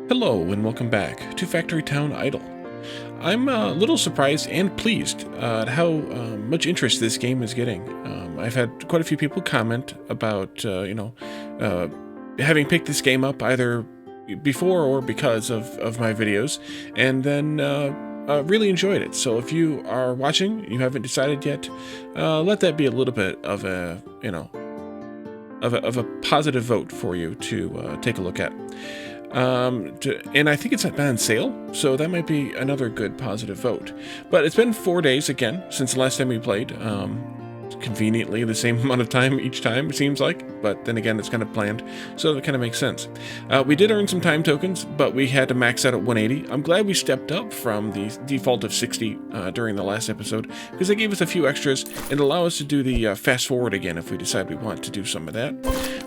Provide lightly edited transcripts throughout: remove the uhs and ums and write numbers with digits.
Hello and welcome back to Factory Town Idle. I'm a little surprised and pleased at how much interest this game is getting. I've had quite a few people comment about, having picked this game up either before or because of my videos, and then really enjoyed it. So if you are watching, you haven't decided yet, let that be a little bit of a, of a positive vote for you to take a look at. And I think it's been on sale, so that might be another good positive vote. But it's been 4 days again since the last time we played. Conveniently the same amount of time each time, it seems like, but then again it's kind of planned, so that kind of makes sense. We did earn some time tokens, but we had to max out at 180. I'm glad we stepped up from the default of 60 during the last episode, because they gave us a few extras and allow us to do the fast forward again if we decide we want to do some of that.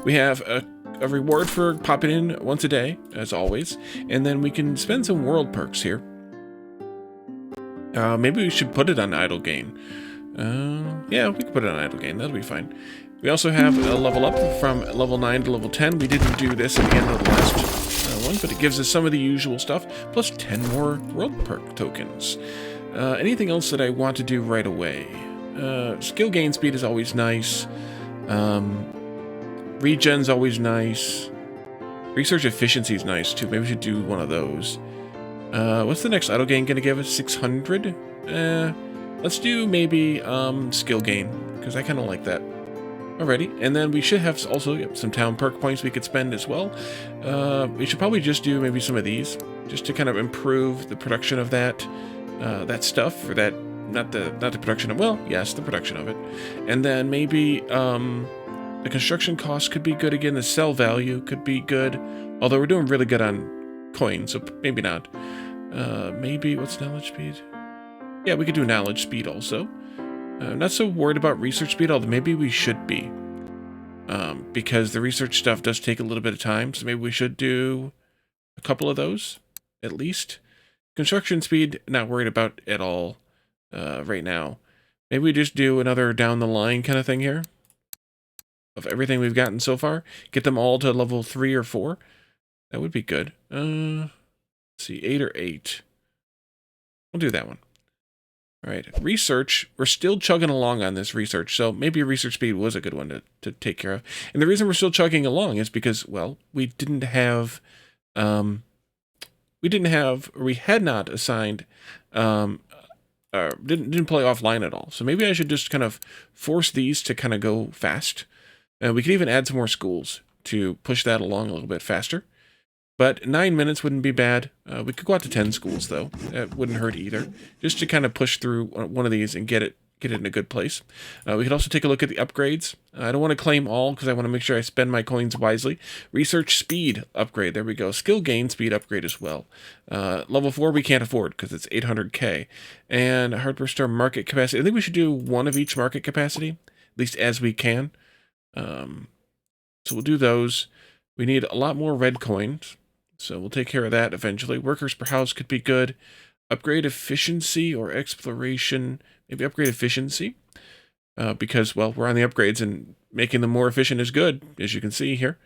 We have a reward for popping in once a day, as always, and then we can spend some world perks here. Maybe we should put it on idle gain. Yeah, we can put it on idle gain, that'll be fine. We also have a level up from level 9 to level 10. We didn't do this at the end of the last one, but it gives us some of the usual stuff, plus 10 more world perk tokens. Anything else that I want to do right away? Skill gain speed is always nice. Regen's always nice. Research efficiency is nice too. Maybe we should do one of those. What's the next idle gain gonna give us? 600? Let's do maybe skill gain, because I kind of like that. Alrighty, and then we should have also some town perk points we could spend as well. We should probably just do maybe some of these, just to kind of improve the production of that stuff, or that not the production of, well, yes, the production of it, and then maybe the construction cost could be good again. The sell value could be good, although we're doing really good on coins, so maybe not. Maybe what's knowledge speed? Yeah, we could do knowledge speed also. Not so worried about research speed, although maybe we should be. Because the research stuff does take a little bit of time, so maybe we should do a couple of those, at least. Construction speed, not worried about at all right now. Maybe we just do another down the line kind of thing here. Of everything we've gotten so far. Get them all to level 3 or 4. That would be good. Let's see, 8 or 8. We'll do that one. Alright, research. We're still chugging along on this research, so maybe research speed was a good one to take care of. And the reason we're still chugging along is because, well, we had not assigned, didn't play offline at all. So maybe I should just kind of force these to kind of go fast. We could even add some more schools to push that along a little bit faster. But 9 minutes wouldn't be bad. We could go out to 10 schools, though. That wouldn't hurt either. Just to kind of push through one of these and get it in a good place. We could also take a look at the upgrades. I don't want to claim all, because I want to make sure I spend my coins wisely. Research speed upgrade. There we go. Skill gain speed upgrade as well. Level 4 we can't afford, because it's 800k. And hardware store market capacity. I think we should do one of each market capacity, at least as we can. So we'll do those. We need a lot more red coins, so we'll take care of that eventually. Workers per house could be good. Upgrade efficiency or exploration. Maybe upgrade efficiency, because, well, we're on the upgrades and making them more efficient is good, as you can see here.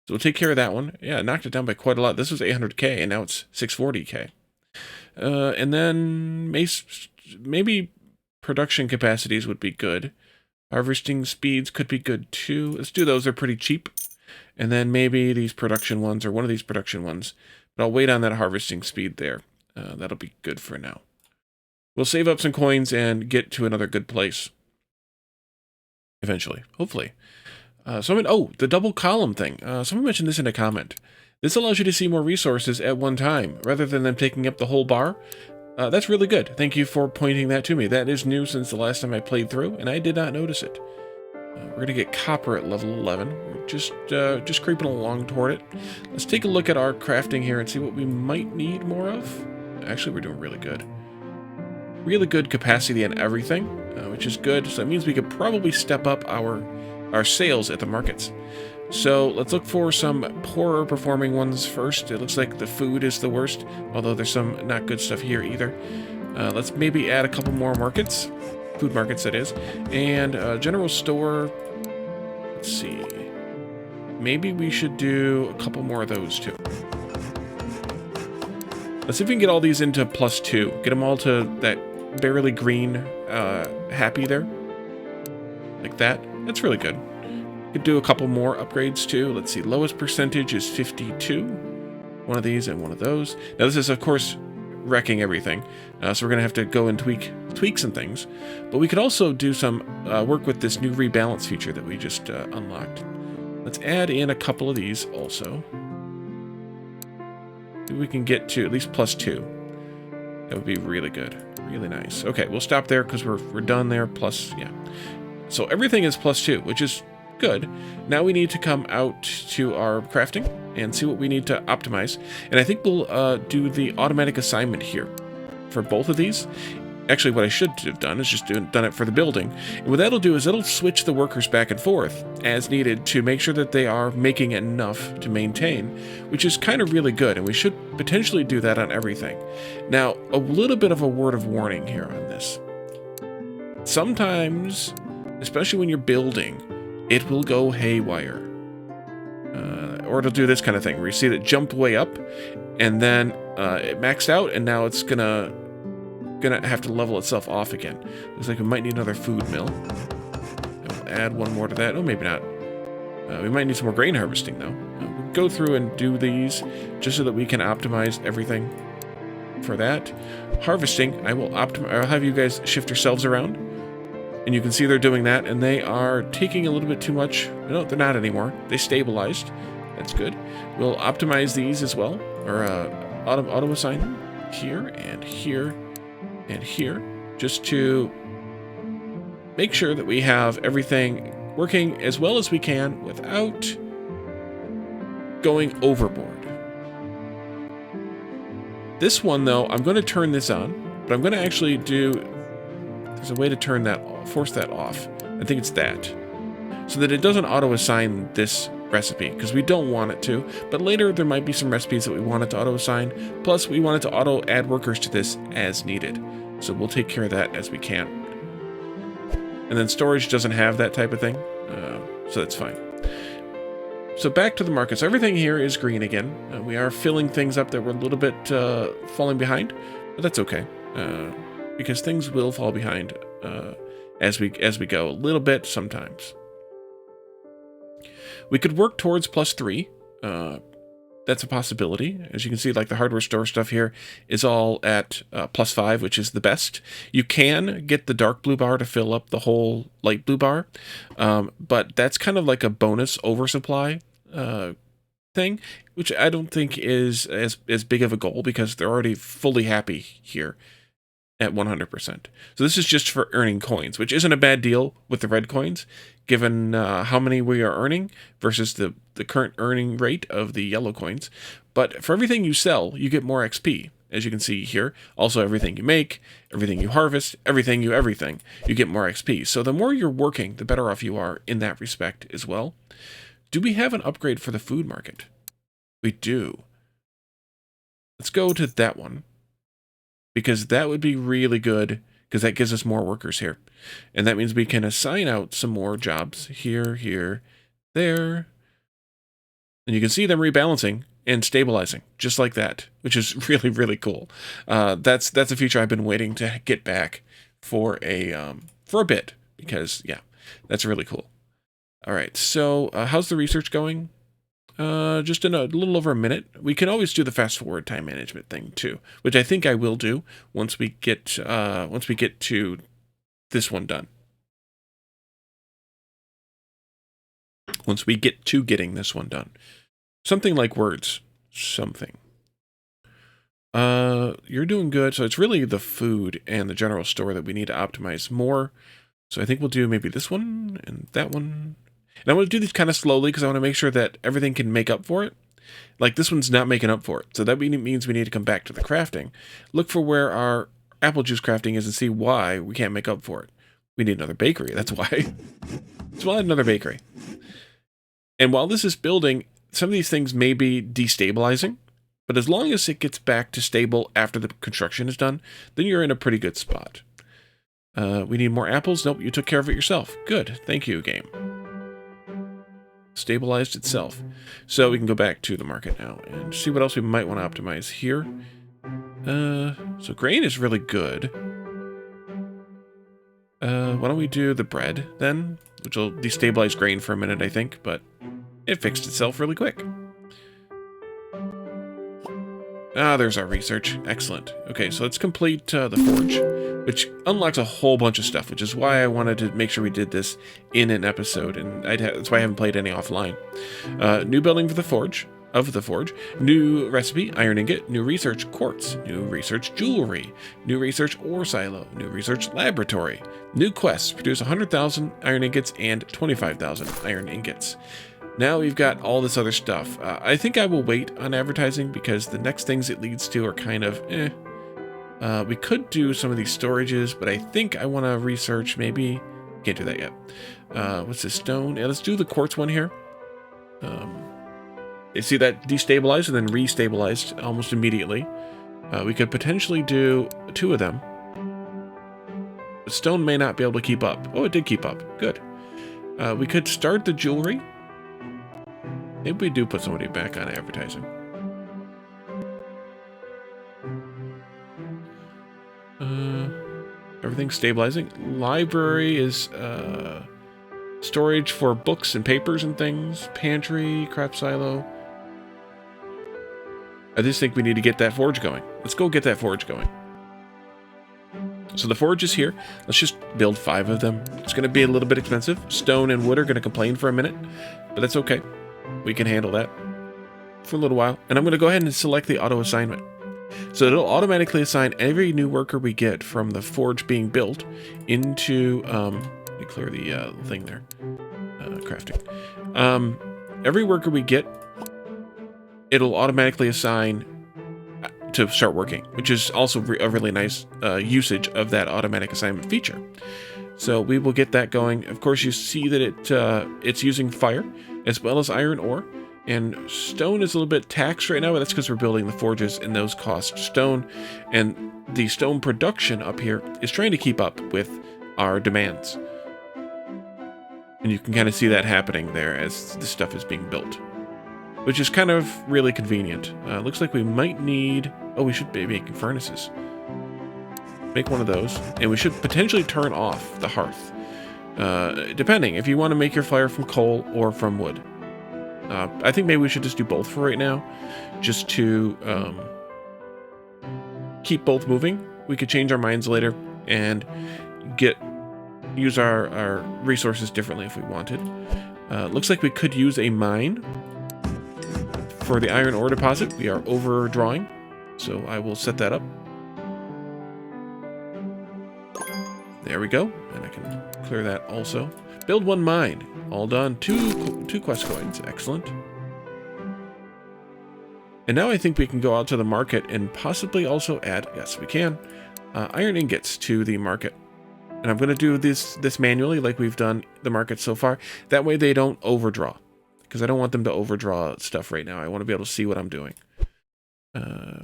So we'll take care of that one. Yeah, knocked it down by quite a lot. This was 800k, and now it's 640k. And then maybe production capacities would be good. Harvesting speeds could be good too. Let's do those. They're pretty cheap. And then maybe these production ones, or one of these production ones. But I'll wait on that harvesting speed there. That'll be good for now. We'll save up some coins and get to another good place. Eventually. Hopefully. The double column thing. Someone mentioned this in a comment. This allows you to see more resources at one time, rather than them taking up the whole bar. That's really good. Thank you for pointing that to me. That is new since the last time I played through, and I did not notice it. We're going to get copper at level 11. We're just creeping along toward it. Let's take a look at our crafting here and see what we might need more of. Actually, we're doing really good. Really good capacity on everything, which is good. So that means we could probably step up our sales at the markets. So let's look for some poorer performing ones first. It looks like the food is the worst, although there's some not good stuff here either. Let's maybe add a couple more markets. Food markets, that is. And general store, let's see. Maybe we should do a couple more of those too. Let's see if we can get all these into +2. Get them all to that barely green happy there. Like that. That's really good. Could do a couple more upgrades too. Let's see. Lowest percentage is 52. One of these and one of those. Now this is, of course, wrecking everything. So we're going to have to go and tweak some things. But we could also do some work with this new rebalance feature that we just unlocked. Let's add in a couple of these also. Maybe we can get to at least +2. That would be really good. Really nice. Okay, we'll stop there because we're done there. Plus, yeah. So everything is +2, which is good. Now we need to come out to our crafting and see what we need to optimize. And I think we'll do the automatic assignment here for both of these. Actually, what I should have done is just done it for the building. And what that'll do is it'll switch the workers back and forth as needed to make sure that they are making enough to maintain, which is kind of really good. And we should potentially do that on everything. Now, a little bit of a word of warning here on this. Sometimes, especially when you're building, it will go haywire. Or it'll do this kind of thing where you see that it jumped way up and then it maxed out and now it's gonna have to level itself off again. Looks like we might need another food mill. And we'll add one more to that. Oh, maybe not. We might need some more grain harvesting though. We'll go through and do these just so that we can optimize everything for that. Harvesting, I'll have you guys shift yourselves around. And you can see they're doing that, and they are taking a little bit too much. No, they're not anymore. They stabilized. That's good. We'll optimize these as well, or auto-assign them here and here and here, just to make sure that we have everything working as well as we can without going overboard. This one, though, I'm going to turn this on, but I'm going to actually do... There's a way to turn that off, force that off. I think it's that. So that it doesn't auto-assign this recipe, because we don't want it to. But later, there might be some recipes that we want it to auto-assign. Plus, we want it to auto-add workers to this as needed. So we'll take care of that as we can. And then storage doesn't have that type of thing. So that's fine. So back to the markets. Everything here is green again. We are filling things up that were a little bit falling behind. But that's okay. Because things will fall behind as we go a little bit sometimes. We could work towards +3. That's a possibility. As you can see, like the hardware store stuff here is all at +5, which is the best. You can get the dark blue bar to fill up the whole light blue bar, but that's kind of like a bonus oversupply thing, which I don't think is as big of a goal because they're already fully happy here at 100%. So this is just for earning coins, which isn't a bad deal with the red coins, given how many we are earning versus the current earning rate of the yellow coins. But for everything you sell, you get more XP, as you can see here. Also, everything you make, everything you harvest, everything, you get more XP. So the more you're working, the better off you are in that respect as well. Do we have an upgrade for the food market? We do. Let's go to that one. Because that would be really good, because that gives us more workers here. And that means we can assign out some more jobs here, here, there. And you can see them rebalancing and stabilizing, just like that, which is really, really cool. That's a feature I've been waiting to get back for a bit, because, yeah, that's really cool. All right, so how's the research going? Just in a little over a minute. We can always do the fast forward time management thing too, which I think I will do once we get to this one done. Once we get to getting this one done. Something like words. Something. You're doing good. So it's really the food and the general store that we need to optimize more. So I think we'll do maybe this one and that one. And I want to do these kind of slowly because I want to make sure that everything can make up for it. Like this one's not making up for it. So that means we need to come back to the crafting. Look for where our apple juice crafting is and see why we can't make up for it. We need another bakery. That's why. So we'll add another bakery. And while this is building, some of these things may be destabilizing. But as long as it gets back to stable after the construction is done, then you're in a pretty good spot. We need more apples. Nope, you took care of it yourself. Good. Thank you, game. Stabilized itself. So we can go back to the market now and see what else we might want to optimize here. So grain is really good. Why don't we do the bread then? Which will destabilize grain for a minute, I think, but it fixed itself really quick. Ah, there's our research. Excellent. Okay, so let's complete the forge, which unlocks a whole bunch of stuff, which is why I wanted to make sure we did this in an episode, and that's why I haven't played any offline. New building for the forge. New recipe, iron ingot, new research, quartz, new research, jewelry, new research, ore silo, new research, laboratory, new quests, produce 100,000 iron ingots and 25,000 iron ingots. Now we've got all this other stuff. I think I will wait on advertising because the next things it leads to are kind of we could do some of these storages, but I think I want to research maybe. Can't do that yet. What's this stone? Yeah, let's do the quartz one here. You see that destabilized and then restabilized almost immediately. We could potentially do 2 of them. The stone may not be able to keep up. Oh, it did keep up. Good. We could start the jewelry. Maybe we do put somebody back on advertising. Everything's stabilizing. Library is storage for books and papers and things. Pantry, craft silo. I just think we need to get that forge going. Let's go get that forge going. So the forge is here. Let's just build 5 of them. It's going to be a little bit expensive. Stone and wood are going to complain for a minute, but that's okay. We can handle that for a little while. And I'm going to go ahead and select the auto assignment. So it'll automatically assign every new worker we get from the forge being built into, let me clear the thing there, crafting. Every worker we get, it'll automatically assign to start working, which is also a really nice usage of that automatic assignment feature. So we will get that going. Of course, you see that it's using fire as well as iron ore. And stone is a little bit taxed right now, but that's because we're building the forges and those cost stone. And the stone production up here is trying to keep up with our demands. And you can kind of see that happening there as the stuff is being built, which is kind of really convenient. Looks like we might need... Oh, we should be making furnaces. Make one of those. And we should potentially turn off the hearth. Depending, if you want to make your fire from coal or from wood. I think maybe we should just do both for right now, just to keep both moving. We could change our minds later and use our resources differently if we wanted. Looks like we could use a mine for the iron ore deposit. We are overdrawing, so I will set that up. There we go, and I can clear that also. Build 1 mine. All done. 2 quest coins. Excellent. And now I think we can go out to the market and possibly also add, yes we can, iron ingots to the market. And I'm going to do this manually like we've done the market so far. That way they don't overdraw. Because I don't want them to overdraw stuff right now. I want to be able to see what I'm doing.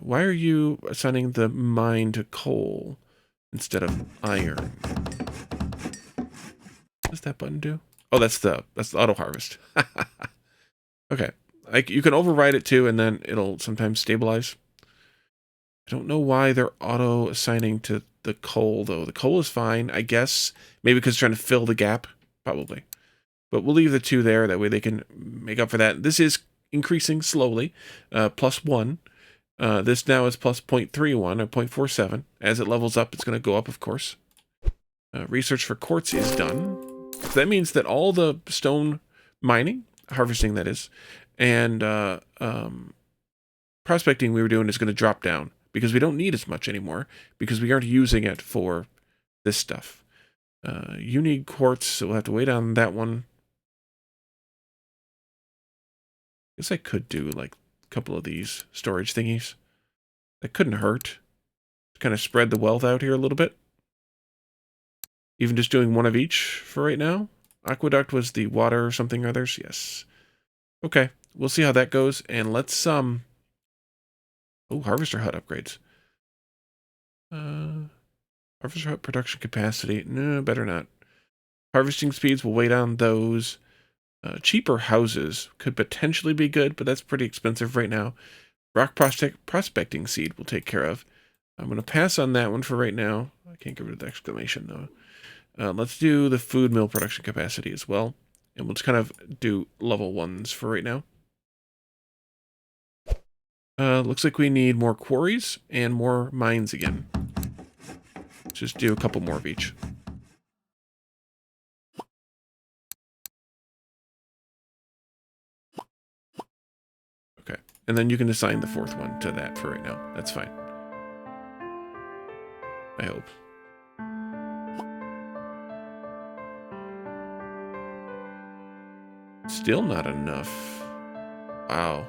Why are you assigning the mine to coal instead of iron? What does that button do? Oh, that's the auto harvest. Okay, you can override it too, and then it'll sometimes stabilize. I don't know why they're auto assigning to the coal though. The coal is fine, I guess. Maybe because it's trying to fill the gap, probably. But we'll leave the 2 there. That way they can make up for that. This is increasing slowly, +1. This now is plus 0.31 or 0.47. As it levels up, it's going to go up, of course. Research for quartz is done. So that means that all the stone mining, harvesting that is, and prospecting we were doing is going to drop down because we don't need as much anymore because we aren't using it for this stuff. You need quartz, so we'll have to wait on that one. I guess I could do like a couple of these storage thingies. That couldn't hurt. Kind of spread the wealth out here a little bit. Even just doing 1 of each for right now. Aqueduct was the water or something or others. Yes. Okay. We'll see how that goes. And let's, oh, harvester hut upgrades. Harvester hut production capacity. No, better not. Harvesting speeds, we'll wait on those. Cheaper houses could potentially be good, but that's pretty expensive right now. Rock prospecting seed we'll take care of. I'm going to pass on that one for right now. I can't get rid of the exclamation, though. Let's do the food mill production capacity as well. And we'll just kind of do level 1s for right now. Looks like we need more quarries and more mines again. Let's just do a couple more of each. Okay. And then you can assign the 4th one to that for right now. That's fine. I hope. Still not enough. Wow.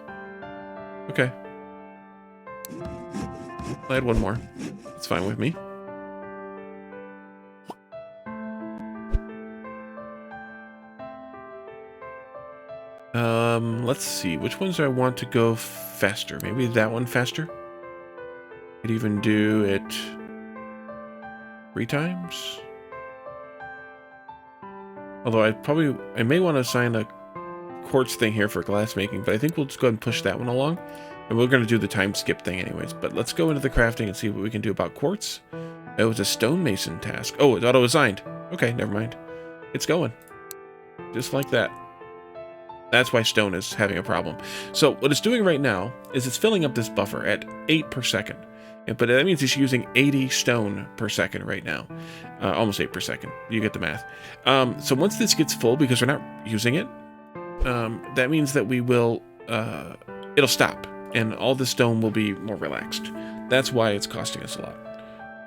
Okay. I had one more. That's fine with me. Let's see. Which ones do I want to go faster? Maybe that one faster? Could even do it 3 times? Although I may want to assign a quartz thing here for glass making, but I think we'll just go ahead and push that one along. And we're going to do the time skip thing anyways. But let's go into the crafting and see what we can do about quartz. It was a stonemason task. Oh, it's auto-assigned. Okay, never mind. It's going. Just like that. That's why stone is having a problem. So what it's doing right now is it's filling up this buffer at 8 per second. But that means it's using 80 stone per second right now. Almost 8 per second. You get the math. So once this gets full, because we're not using it, that means that we will, it'll stop. And all the stone will be more relaxed. That's why it's costing us a lot.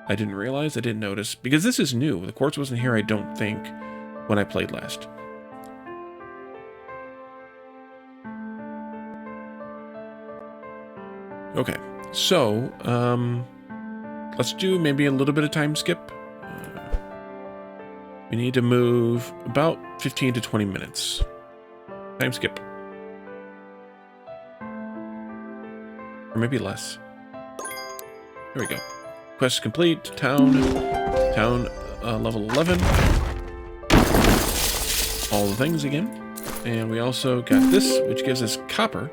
I didn't realize, I didn't notice. Because this is new. The quartz wasn't here, I don't think, when I played last. Okay, so, let's do maybe a little bit of time skip. We need to move about 15 to 20 minutes. Time skip. Or maybe less. Here we go. Quest complete. Town, level 11. All the things again. And we also got this, which gives us copper.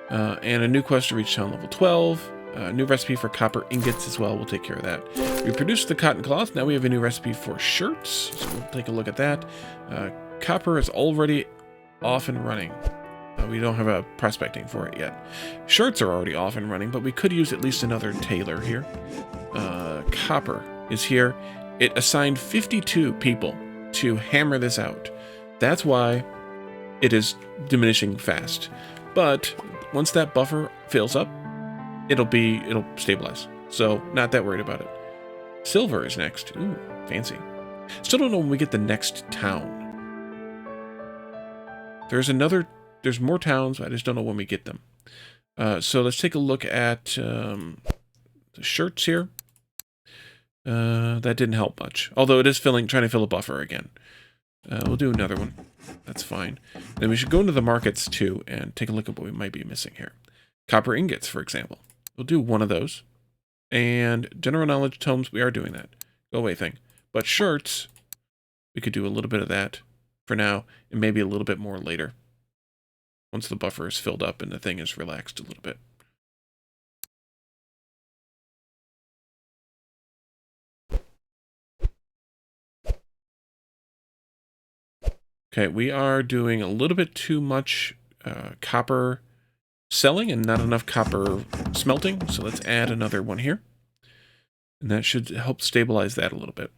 And a new quest to reach town level 12. A new recipe for copper ingots as well. We'll take care of that. We produced the cotton cloth. Now we have a new recipe for shirts. So we'll take a look at that. Copper is already off and running. We don't have a prospecting for it yet. Shirts are already off and running, but we could use at least another tailor here. Copper is here. It assigned 52 people to hammer this out. That's why it is diminishing fast. But once that buffer fills up, it'll stabilize. So not that worried about it. Silver is next. Ooh, fancy. Still don't know when we get the next town. There's more towns, I just don't know when we get them. So let's take a look at the shirts here. That didn't help much. Although it is trying to fill a buffer again. We'll do another one. That's fine. Then we should go into the markets too and take a look at what we might be missing here. Copper ingots, for example. We'll do one of those. And general knowledge tomes, we are doing that. Go away thing. But shirts, we could do a little bit of that for now, and maybe a little bit more later. Once the buffer is filled up and the thing is relaxed a little bit. Okay, we are doing a little bit too much copper selling and not enough copper smelting. So let's add another one here. And that should help stabilize that a little bit.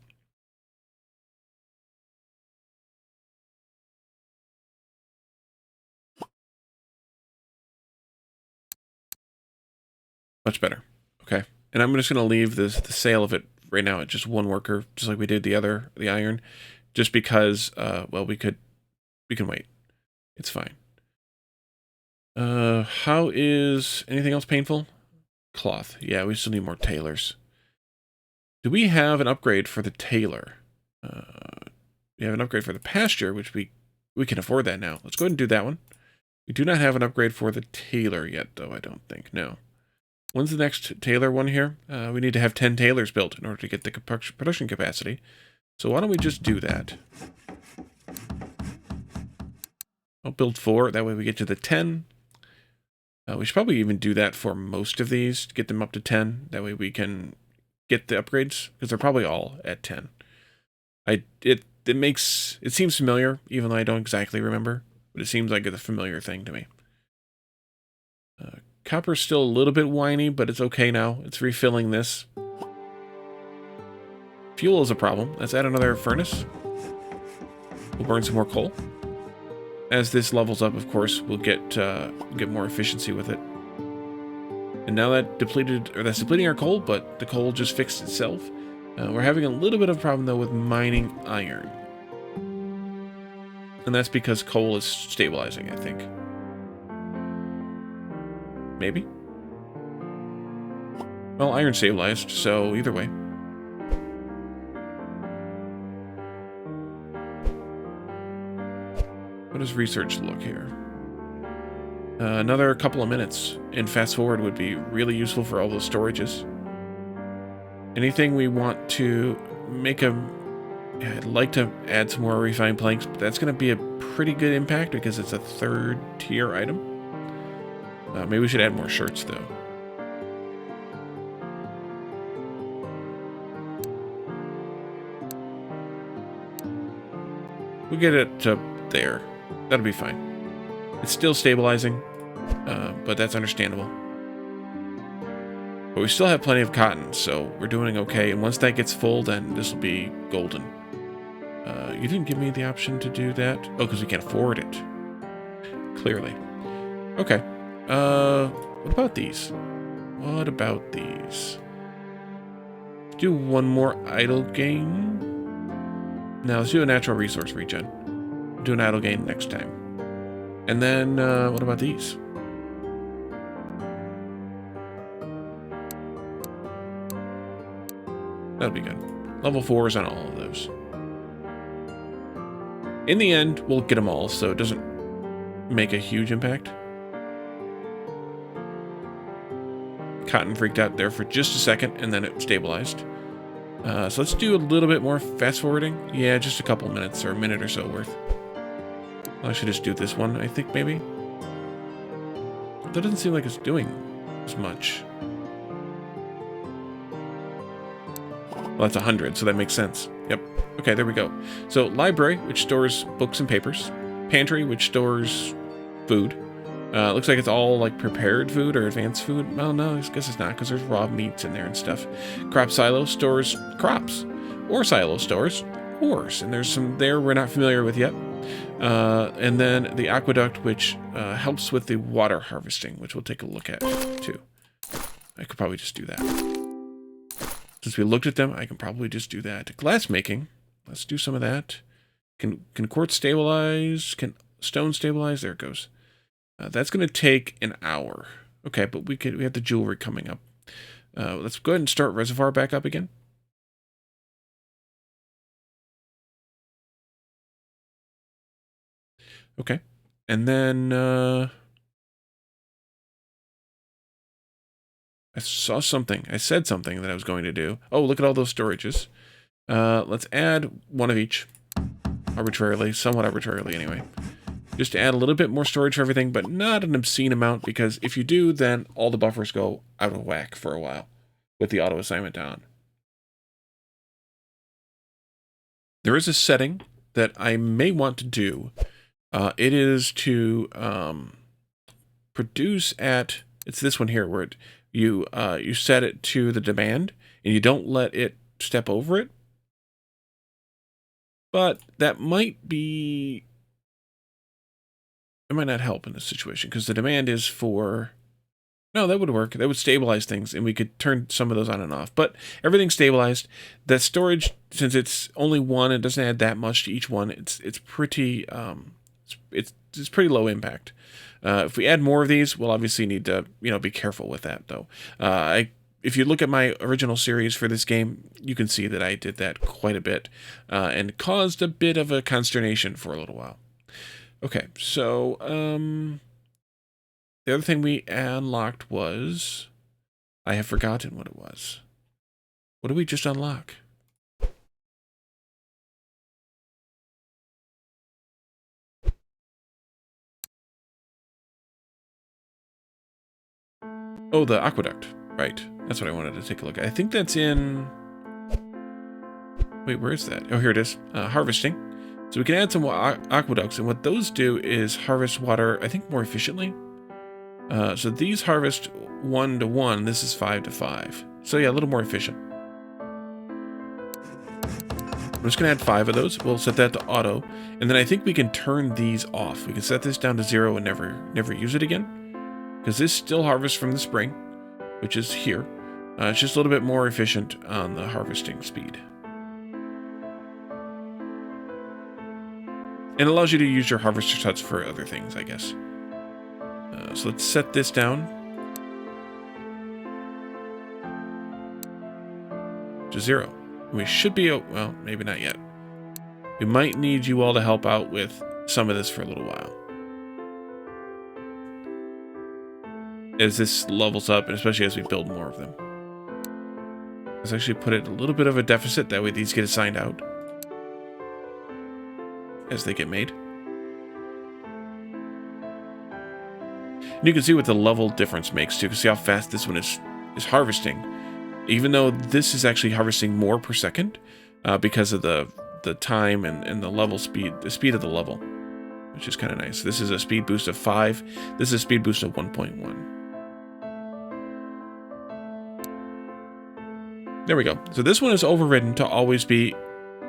Much better. Okay. And I'm just going to leave the sale of it right now at just one worker, just like we did the iron, just because, well, we can wait. It's fine. How is anything else painful? Cloth. Yeah, we still need more tailors. Do we have an upgrade for the tailor? We have an upgrade for the pasture, which we can afford that now. Let's go ahead and do that one. We do not have an upgrade for the tailor yet, though, I don't think. No. When's the next tailor one here? We need to have 10 tailors built in order to get the production capacity. So why don't we just do that? I'll build 4. That way we get to the 10. We should probably even do that for most of these, to get them up to 10. That way we can get the upgrades, because they're probably all at 10. It seems familiar, even though I don't exactly remember, but it seems like a familiar thing to me. Copper's still a little bit whiny, but it's okay now. It's refilling this. Fuel is a problem. Let's add another furnace. We'll burn some more coal. As this levels up, of course, we'll get more efficiency with it. And now that's depleting our coal, but the coal just fixed itself. We're having a little bit of a problem, though, with mining iron. And that's because coal is stabilizing, I think. Maybe? Well, iron stabilized, so either way. What does research look here? Another couple of minutes, and fast forward would be really useful for all those storages. Anything we want to make I'd like to add some more refined planks, but that's going to be a pretty good impact because it's a 3rd tier item. Maybe we should add more shirts, though. We'll get it to there. That'll be fine. It's still stabilizing, but that's understandable. But we still have plenty of cotton, so we're doing okay. And once that gets full, then this will be golden. You didn't give me the option to do that. Oh, because we can't afford it. Clearly. Okay. What about these? What about these? Do one more idle gain. Now let's do a natural resource regen. Do an idle gain next time. And then, what about these? That'll be good. Level 4s on all of those. In the end, we'll get them all, so it doesn't make a huge impact. Cotton freaked out there for just a second, and then it stabilized. So let's do a little bit more fast forwarding. Yeah, just a couple minutes or a minute or so worth. I should just do this one, I think, maybe. That doesn't seem like it's doing as much. Well, that's 100, so that makes sense. Yep. Okay, there we go. So, library, which stores books and papers. Pantry, which stores food. Looks like it's all, like, prepared food or advanced food. Well, no, I guess it's not, because there's raw meats in there and stuff. Crop silo stores crops. Ore silo stores ores. And there's some there we're not familiar with yet. And then the aqueduct, which helps with the water harvesting, which we'll take a look at, too. I could probably just do that. Since we looked at them, I can probably just do that. Glass making. Let's do some of that. Can quartz stabilize? Can stone stabilize? There it goes. That's going to take an hour. Okay, but we have the jewelry coming up. Let's go ahead and start reservoir back up again. Okay. And then I saw something. I said something that I was going to do. Oh, look at all those storages. Let's add one of each. Arbitrarily, somewhat arbitrarily anyway. Just to add a little bit more storage for everything, but not an obscene amount, because if you do, then all the buffers go out of whack for a while with the auto assignment on. There is a setting that I may want to do. It is to produce at, it's this one here, where you set it to the demand, and you don't let it step over it. But that might be... It might not help in this situation, because the demand is for... No, that would work. That would stabilize things, and we could turn some of those on and off. But everything's stabilized. The storage, since it's only one, it doesn't add that much to each one. It's pretty it's pretty low impact. If we add more of these, we'll obviously need to be careful with that, though. If you look at my original series for this game, you can see that I did that quite a bit, and caused a bit of a consternation for a little while. Okay, so the other thing we unlocked was... I have forgotten what it was. What did we just unlock? Oh, the aqueduct. Right. That's what I wanted to take a look at. I think that's in... Wait, where is that? Oh, here it is. Harvesting. So we can add some aqueducts, and what those do is harvest water, I think, more efficiently. So these harvest 1 to 1. This is 5 to 5. So yeah, a little more efficient. I'm just going to add 5 of those. We'll set that to auto. And then I think we can turn these off. We can set this down to 0 and never use it again. Because this still harvests from the spring, which is here. It's just a little bit more efficient on the harvesting speed. And it allows you to use your harvester huts for other things, I guess. So let's set this down to 0. We should be, well, maybe not yet. We might need you all to help out with some of this for a little while. As this levels up, and especially as we build more of them. Let's actually put it a little bit of a deficit, that way these get assigned out as they get made. And you can see what the level difference makes too. You can see how fast this one is harvesting. Even though this is actually harvesting more per second because of the time and the level speed, the speed of the level, which is kind of nice. This is a speed boost of 5. This is a speed boost of 1.1. There we go. So this one is overridden to always be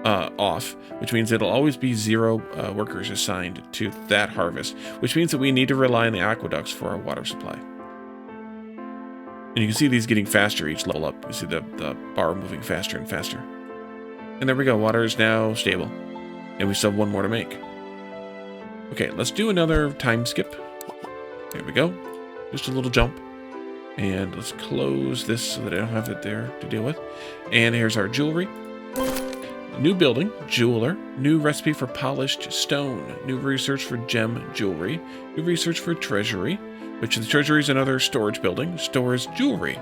off, which means it'll always be 0 workers assigned to that harvest, which means that we need to rely on the aqueducts for our water supply. And you can see these getting faster each level up. You see the bar moving faster and faster. And there we go. Water is now stable. And we still have 1 more to make. Okay, let's do another time skip. There we go. Just a little jump. And let's close this so that I don't have it there to deal with. And here's our jewelry. New building, jeweler. New recipe for polished stone. New research for gem jewelry. New research for treasury. Which the treasury is another storage building. Stores jewelry.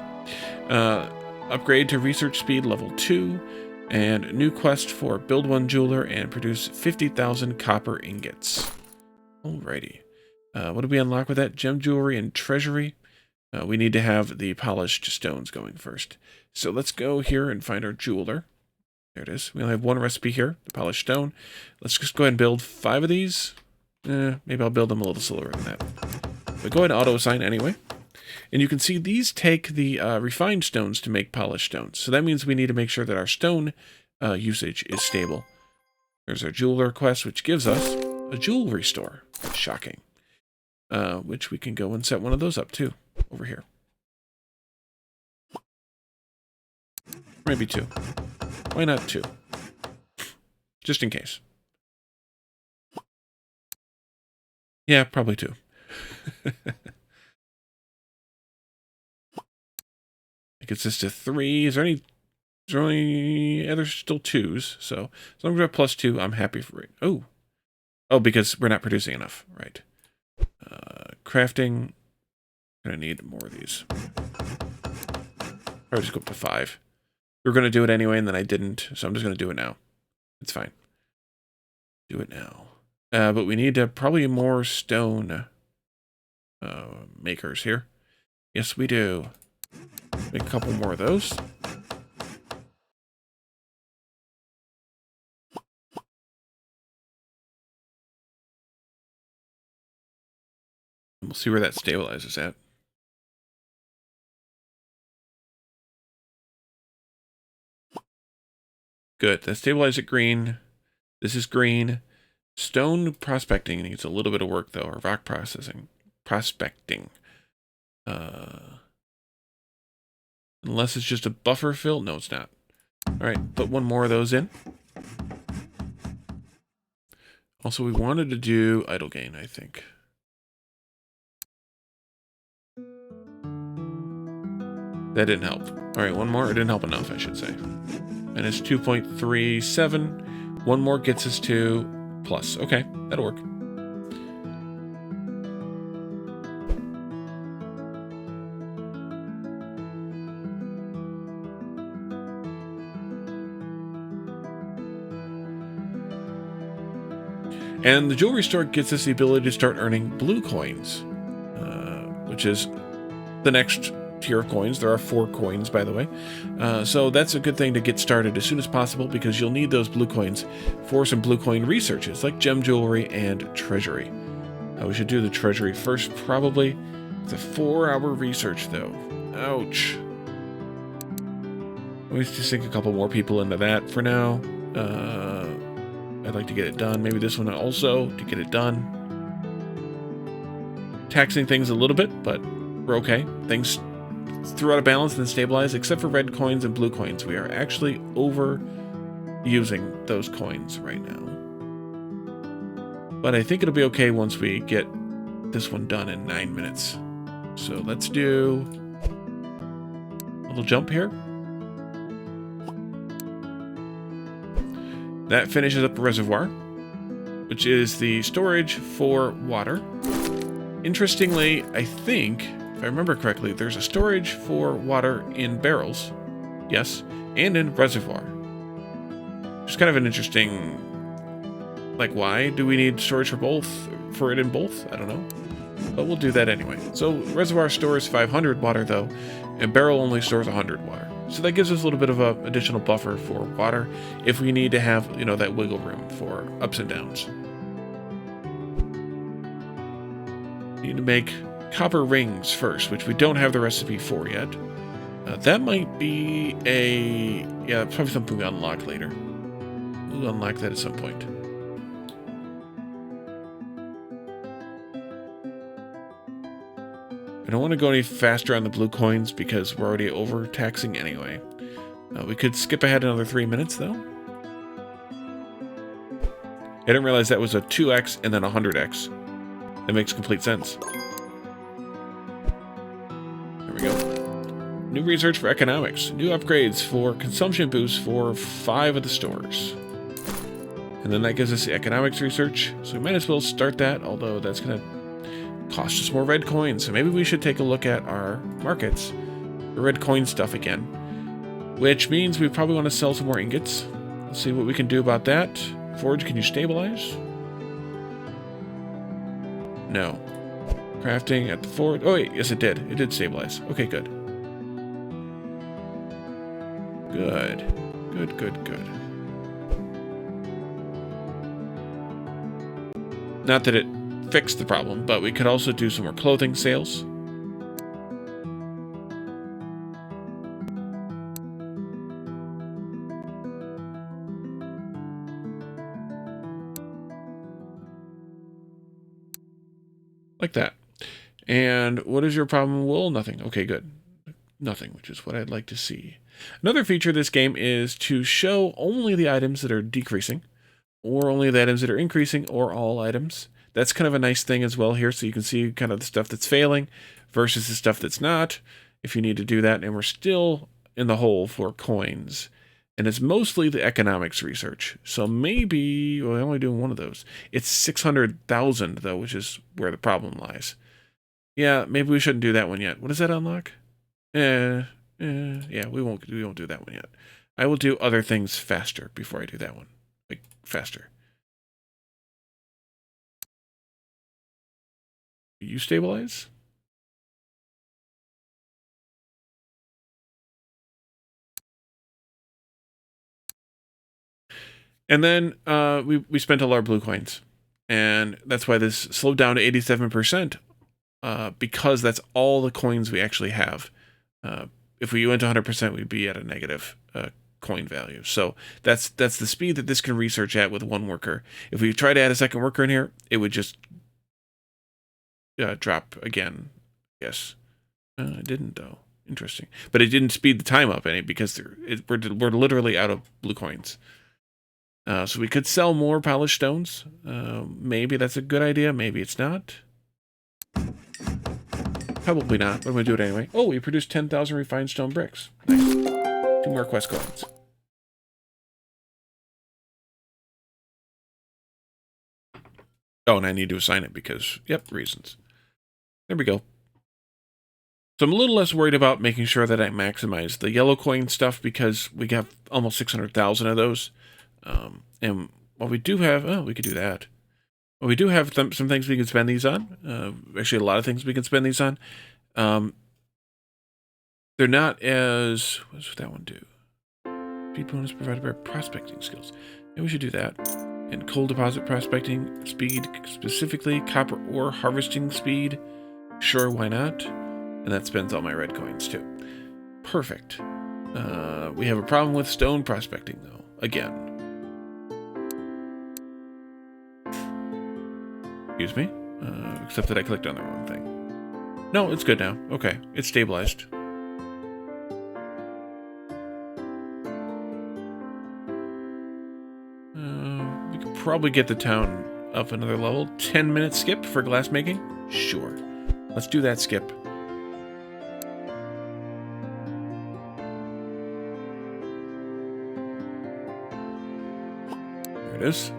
Upgrade to research speed level 2. And new quest for build 1 jeweler and produce 50,000 copper ingots. Alrighty. What do we unlock with that? Gem jewelry and treasury. We need to have the polished stones going first. So let's go here and find our jeweler. There it is. We only have 1 recipe here, the polished stone. Let's just go ahead and build 5 of these. Maybe I'll build them a little slower than that. But go ahead and auto-assign anyway. And you can see these take the refined stones to make polished stones. So that means we need to make sure that our stone usage is stable. There's our jeweler quest, which gives us a jewelry store. Shocking. Which we can go and set 1 of those up too, over here. Maybe 2. Why not 2? Just in case. Yeah, probably 2. It gets us to 3. Is there any... Yeah, there's still 2s. So as long as we have +2, I'm happy for it. Oh. Oh, because we're not producing enough. Right. Crafting. Gonna need more of these. Or just go up to 5. We were gonna do it anyway, and then I didn't. So I'm just gonna do it now. It's fine. Do it now. But we need probably more stone makers here. Yes, we do. Make a couple more of those. We'll see where that stabilizes at. Good. That stabilized at green. This is green. Stone prospecting needs a little bit of work, though, or rock processing. Prospecting. Unless it's just a buffer fill. No, it's not. All right, put 1 more of those in. Also, we wanted to do idle gain, I think. That didn't help. All right, 1 more. It didn't help enough, I should say. And it's 2.37. 1 more gets us to plus. Okay, that'll work. And the jewelry store gets us the ability to start earning blue coins, which is the next tier of coins. There are 4 coins, by the way. So that's a good thing to get started as soon as possible, because you'll need those blue coins for some blue coin researches, like gem jewelry and treasury. We should do the treasury first, probably. It's a 4-hour research, though. Ouch. Let me just sink a couple more people into that for now. I'd like to get it done. Maybe this one also, to get it done. Taxing things a little bit, but we're okay. Things threw out of balance and then stabilized, except for red coins and blue coins. We are actually overusing those coins right now. But I think it'll be okay once we get this one done in 9 minutes. So let's do a little jump here. That finishes up a reservoir, which is the storage for water. Interestingly, I think, if I remember correctly, there's a storage for water in barrels. Yes, and in reservoir. It's kind of an interesting... Like, why do we need storage for both? For it in both? I don't know. But we'll do that anyway. So, reservoir stores 500 water, though, and barrel only stores 100 water. So that gives us a little bit of an additional buffer for water if we need to have, you know, that wiggle room for ups and downs. Need to make copper rings first, which we don't have the recipe for yet. That might be a... Yeah, probably something we unlock later. We'll unlock that at some point. I don't want to go any faster on the blue coins because we're already overtaxing anyway. We could skip ahead another 3 minutes, though. I didn't realize that was a 2x and then a 100x. That makes complete sense. There we go. New research for economics. New upgrades for consumption boosts for 5 of the stores. And then that gives us the economics research. So we might as well start that, although that's going to cost us more red coins. So maybe we should take a look at our markets. The red coin stuff again. Which means we probably want to sell some more ingots. Let's see what we can do about that. Forge, can you stabilize? No. Crafting at the forge. Oh wait, yes it did. It did stabilize. Okay, good. Good. Good, good, good. Not that it fixed the problem, but we could also do some more clothing sales. Like that. And what is your problem? Wool? Nothing. Okay, good. Nothing, which is what I'd like to see. Another feature of this game is to show only the items that are decreasing, or only the items that are increasing, or all items. That's kind of a nice thing as well here, so you can see kind of the stuff that's failing versus the stuff that's not, if you need to do that. And we're still in the hole for coins. And it's mostly the economics research. So maybe, well, I'm only doing one of those. It's 600,000, though, which is where the problem lies. Yeah, maybe we shouldn't do that one yet. What does that unlock? Yeah, we won't do that one yet. I will do other things faster before I do that one. Like, faster. You stabilize? And then we spent all our blue coins. And that's why this slowed down to 87%, because that's all the coins we actually have. If we went to 100%, we'd be at a negative coin value. So that's the speed that this can research at with one worker. If we try to add a second worker in here, it would just drop again. Yes. It didn't, though. Interesting. But it didn't speed the time up any because we're literally out of blue coins. So we could sell more polished stones. Maybe that's a good idea. Maybe it's not. Probably not, but I'm going to do it anyway. Oh, we produced 10,000 refined stone bricks. Nice. 2 more quest coins. Oh, and I need to assign it because, yep, reasons. There we go. So I'm a little less worried about making sure that I maximize the yellow coin stuff because we have almost 600,000 of those. And what we do have, oh, we could do that. Well, we do have some things we can spend these on. Actually, a lot of things we can spend these on. they're not as... What does that one do? Speed bonus provided by prospecting skills. Maybe we should do that. And coal deposit prospecting speed, specifically copper ore harvesting speed. Sure, why not? And that spends all my red coins too. Perfect. We have a problem with stone prospecting though. Again. Excuse me. Except that I clicked on the wrong thing. No, it's good now. Okay, it's stabilized. We could probably get the town up another level. 10-minute skip for glass making? Sure. Let's do that skip. There it is.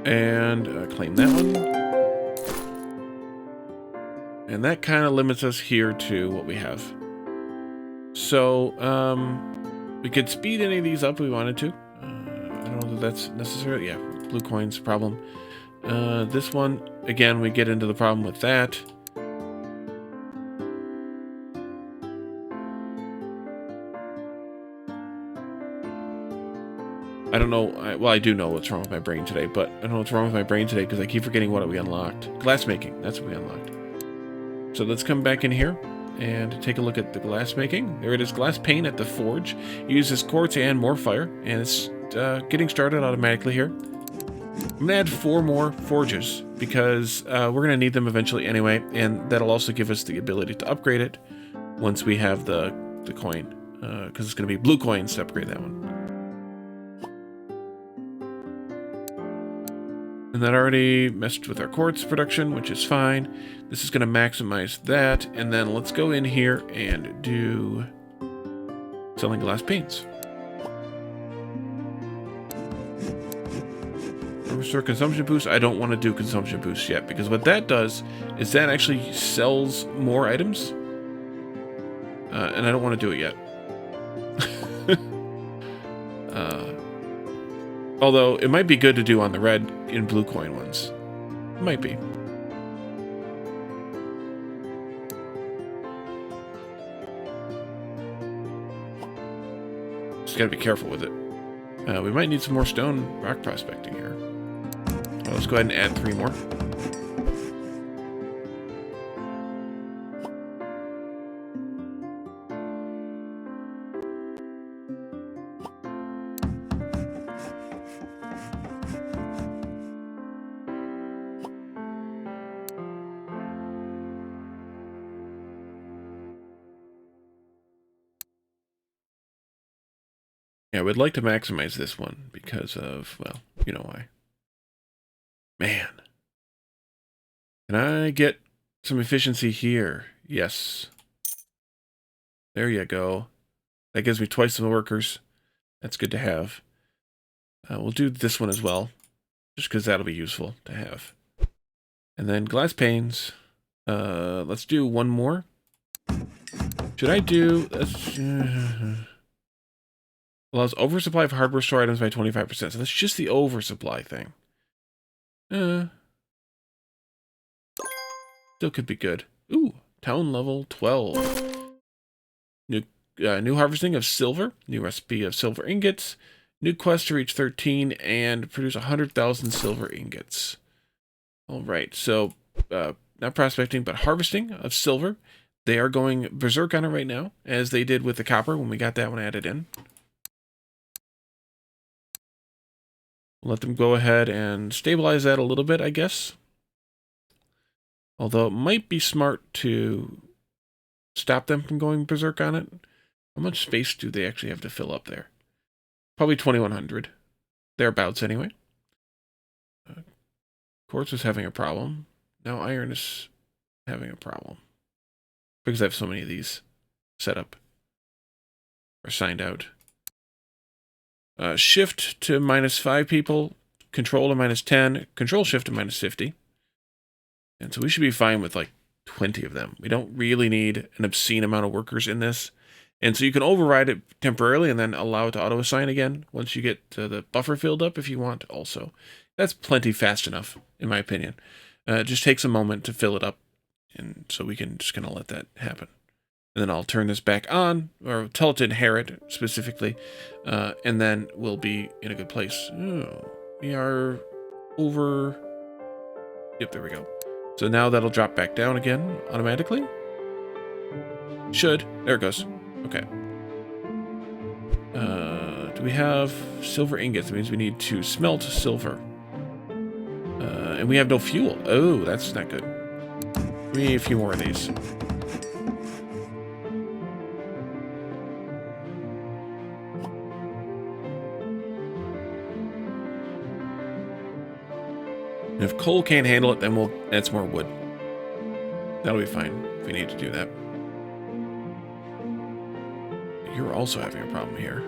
And claim that one. And that kind of limits us here to what we have. So, we could speed any of these up if we wanted to. I don't know that that's necessary. Yeah, blue coins problem. This one, again, we get into the problem with that. I don't know. Well, I do know what's wrong with my brain today, but I don't know what's wrong with my brain today because I keep forgetting what we unlocked. Glass making. That's what we unlocked. So let's come back in here and take a look at the glass making. There it is, glass pane at the forge. Uses quartz and more fire, and it's getting started automatically here. I'm going to add 4 more forges because we're going to need them eventually anyway, and that'll also give us the ability to upgrade it once we have the coin, because it's going to be blue coins to upgrade that one. And that already messed with our quartz production, which is fine. This is going to maximize that. And then let's go in here and do selling glass panes. Restore consumption boost. I don't want to do consumption boost yet because what that does is that actually sells more items. And I don't want to do it yet. Although it might be good to do on the red and blue coin ones. It might be. Just gotta be careful with it. We might need some more stone rock prospecting here. Well, let's go ahead and add 3 more. Yeah, I would like to maximize this one because of, well, you know why. Man. Can I get some efficiency here? Yes. There you go. That gives me twice the workers. That's good to have. We'll do this one as well, just because that'll be useful to have. And then glass panes. Let's do 1 more. Should I do... Allows oversupply of hardware store items by 25%. So that's just the oversupply thing. Still could be good. Ooh, town level 12. New harvesting of silver. New recipe of silver ingots. New quest to reach 13 and produce 100,000 silver ingots. All right, so not prospecting, but harvesting of silver. They are going berserk on it right now, as they did with the copper when we got that one added in. Let them go ahead and stabilize that a little bit, I guess. Although it might be smart to stop them from going berserk on it. How much space do they actually have to fill up there? Probably 2,100. Thereabouts, anyway. Quartz is having a problem. Now iron is having a problem. Because I have so many of these set up. Or signed out. Shift to -5 people. Control to -10. Control shift to -50. And so we should be fine with like 20 of them. We don't really need an obscene amount of workers in this. And so you can override it temporarily and then allow it to auto-assign again once you get the buffer filled up if you want also. That's plenty fast enough, in my opinion. It just takes a moment to fill it up. And so we can just kind of let that happen. And then I'll turn this back on, or tell it to inherit specifically, and then we'll be in a good place. Oh, we are over. Yep, there we go. So now that'll drop back down again automatically. Should. There it goes. Okay. Do we have silver ingots? That means we need to smelt silver. And we have no fuel. Oh, that's not good. We need a few more of these. And if coal can't handle it, then we'll add some more wood. That'll be fine if we need to do that. You're also having a problem here.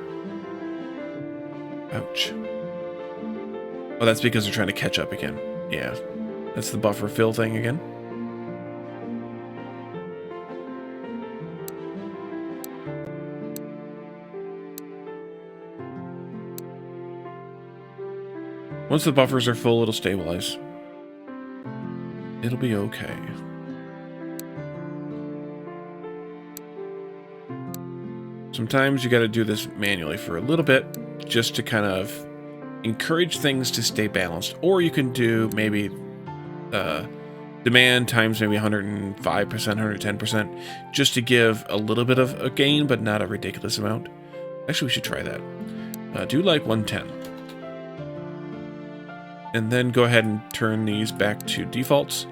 Ouch. Oh, that's because they're trying to catch up again. Yeah. That's the buffer fill thing again. Once the buffers are full, it'll stabilize. It'll be okay. Sometimes you got to do this manually for a little bit, just to kind of encourage things to stay balanced. Or you can do maybe demand times maybe 105%, 110%, just to give a little bit of a gain, but not a ridiculous amount. Actually, we should try that. Do like 110. And then go ahead and turn these back to defaults.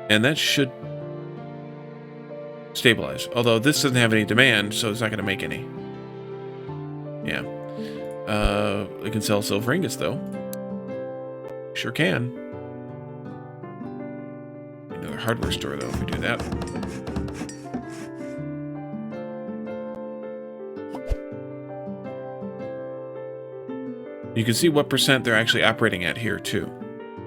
And that should stabilize. Although this doesn't have any demand, so it's not going to make any. Yeah. We can sell silver ingots, though. Sure can. Another hardware store, though, if we do that. You can see what percent they're actually operating at here, too.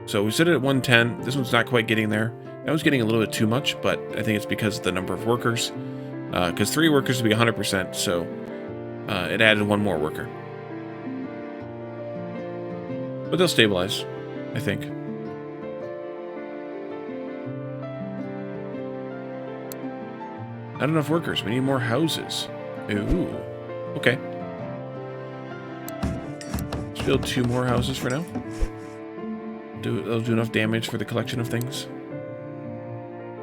So we set it at 110. This one's not quite getting there. That was getting a little bit too much, but I think it's because of the number of workers. Because 3 workers would be 100%, so it added 1 more worker. But they'll stabilize, I think. Not enough workers. We need more houses. Ooh. Okay. Let's build 2 more houses for now. They'll do enough damage for the collection of things.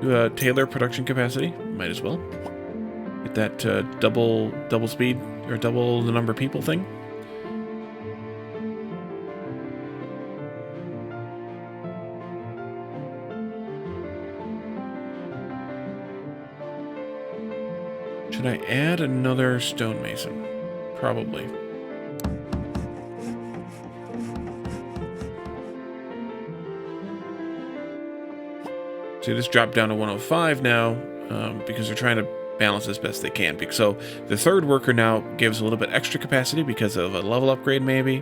Do tailor production capacity. Might as well. Get that double speed, or double the number of people thing. Should I add another stonemason? Probably. See, this dropped down to 105 now, because they're trying to balance as best they can. So the 3rd worker now gives a little bit extra capacity because of a level upgrade maybe,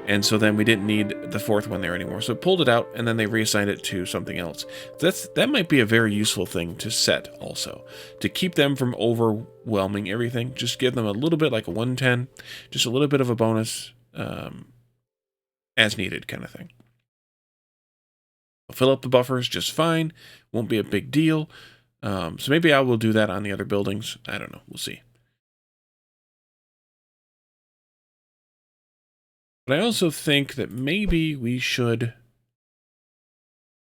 and so then we didn't need the 4th one there anymore. So it pulled it out, and then they reassigned it to something else. That might be a very useful thing to set also, to keep them from overwhelming everything. Just give them a little bit, like a 110, just a little bit of a bonus, as needed kind of thing. Fill up the buffers just fine. Won't be a big deal. So maybe I will do that on the other buildings. I don't know. We'll see. But I also think that maybe we should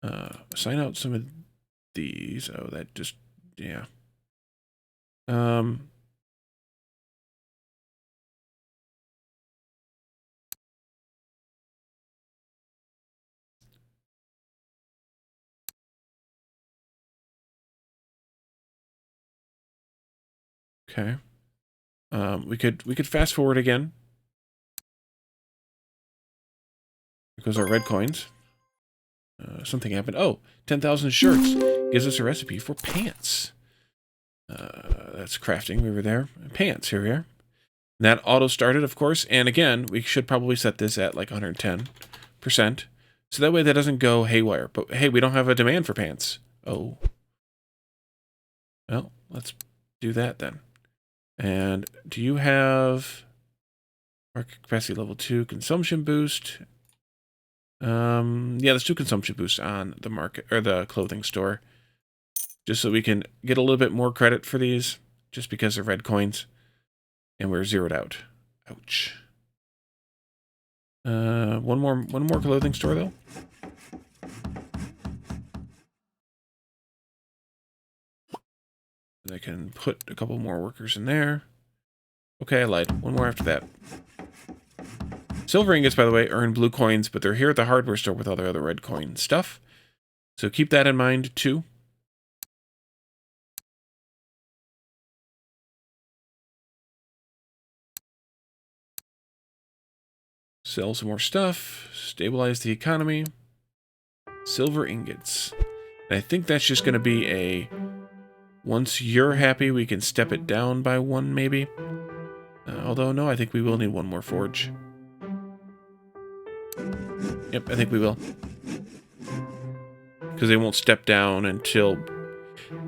assign out some of these. Oh, that just, yeah. Okay. We could fast forward again. Because our red coins. Something happened. Oh, 10,000 shirts gives us a recipe for pants. That's crafting. We were there. Pants. Here we are. And that auto started, of course. And again, we should probably set this at like 110%. So that way that doesn't go haywire. But hey, we don't have a demand for pants. Oh. Well, let's do that then. And do you have market capacity level 2 consumption boost? Yeah, let's do consumption boost on the market or the clothing store, just so we can get a little bit more credit for these. just because they're red coins. And we're zeroed out. Ouch. One more clothing store, though. And I can put a couple more workers in there. Okay, I lied. One more after that. Silver ingots, by the way, earn blue coins, but they're here at the hardware store with all their other red coin stuff. So keep that in mind, too. Sell some more stuff. Stabilize the economy. Silver ingots. And I think that's just going to be a... Once you're happy, we can step it down by one, maybe. Although, no, I think we will need one more forge. Yep, I think we will. Because they won't step down until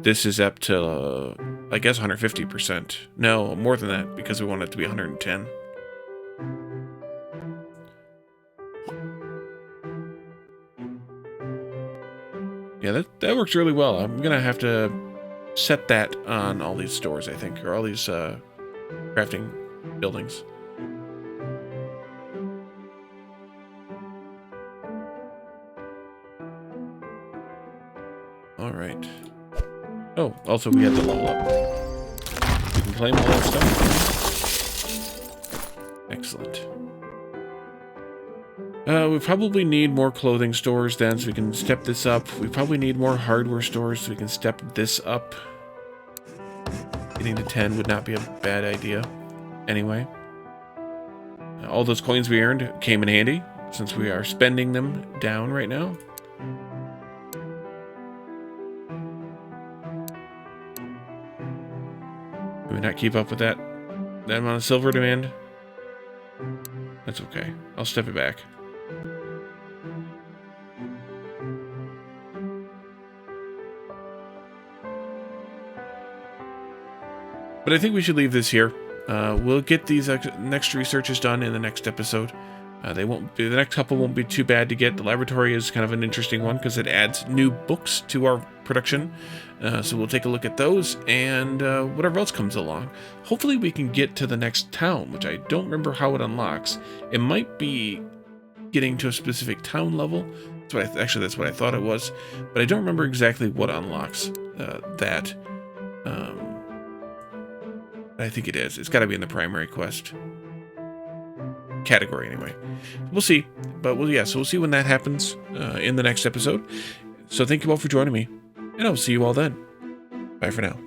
this is up to, I guess, 150%. No, more than that, because we want it to be 110. Yeah, that works really well. I'm going to have to set that on all these stores, I think, or all these crafting buildings. All right. Oh, also we had to level up. We can claim all that stuff. Excellent. We probably need more clothing stores then, so we can step this up. We probably need more hardware stores, so we can step this up. Getting to 10 would not be a bad idea. Anyway. All those coins we earned came in handy, since we are spending them down right now. Can we not keep up with that amount of silver demand? That's okay. I'll step it back. But I think we should leave this here. We'll get these next researches done in the next episode. The next couple won't be too bad to get. The laboratory is kind of an interesting one because it adds new books to our production. So we'll take a look at those and whatever else comes along. Hopefully we can get to the next town, which I don't remember how it unlocks. It might be getting to a specific town level. That's what I thought it was. But I don't remember exactly what unlocks that. I think it is. It's got to be in the primary quest category anyway. We'll see. But so we'll see when that happens in the next episode. So thank you all for joining me, and I'll see you all then. Bye for now.